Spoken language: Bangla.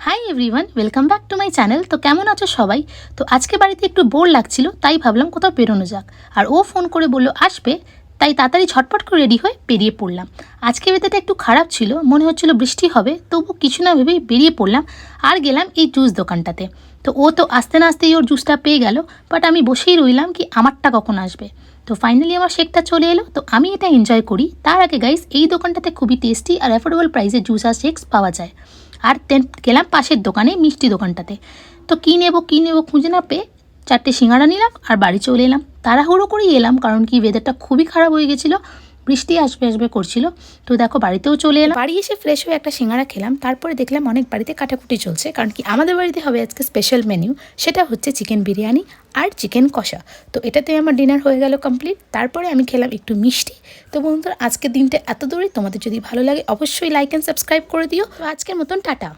Hi everyone, welcome back to my channel. তো কেমন আছো সবাই? তো আজকে বাড়িতে একটু বোর লাগছিল, তাই ভাবলাম কোথাও বেরোনো যাক। আর ও ফোন করে বললো আসবে, তাই তাড়াতাড়ি ঝটপট করে রেডি হয়ে বেরিয়ে পড়লাম। আজকে ওয়েদারটা একটু খারাপ ছিল, মনে হচ্ছিল বৃষ্টি হবে, তবু কিছু না ভেবেই বেরিয়ে পড়লাম আর গেলাম এই জুস দোকানটাতে। তো ও তো আসতে না আসতেই ওর জুসটা পেয়ে গেল, বাট আমি বসেই রইলাম কি আমারটা কখন আসবে। তো ফাইনালি আমার শেকটা চলে এলো, তো আমি এটা এনজয় করি। তার আগে গাইস, এই দোকানটাতে খুবই টেস্টি আর অ্যাফোর্ডেবল প্রাইসে জুস আর শেকস পাওয়া যায়। আর দেন গেলাম পাশের দোকানে, মিষ্টি দোকানটাতে। তো কী নেবো খুঁজে না পেয়ে 4টে সিঙ্গাড়া নিলাম আর বাড়ি চলে এলাম। তাড়াহুড়ো করেই এলাম, কারণ কি ওয়েদারটা খুবই খারাপ হয়ে গেছিলো, বৃষ্টি আসবে আসবে করছিল। তো দেখো বাড়িতেও চলে এলাম। বাড়ি এসে ফ্রেশ হয়ে একটা সিঙ্গাড়া খেলাম, তারপরে দেখলাম অনেক বাড়িতে কাটাকুটি চলছে, কারণ কি আমাদের বাড়িতে হবে আজকে স্পেশাল মেনু, সেটা হচ্ছে চিকেন বিরিয়ানি আর চিকেন কষা। তো এটাতে আমার ডিনার হয়ে গেল কমপ্লিট। তারপরে আমি খেলাম একটু মিষ্টি। তো বন্ধুরা, আজকের দিনটা এত দূরে, তোমাদের যদি ভালো লাগে অবশ্যই লাইক অ্যান্ড সাবস্ক্রাইব করে দিও। তো আজকের মতন টাটা।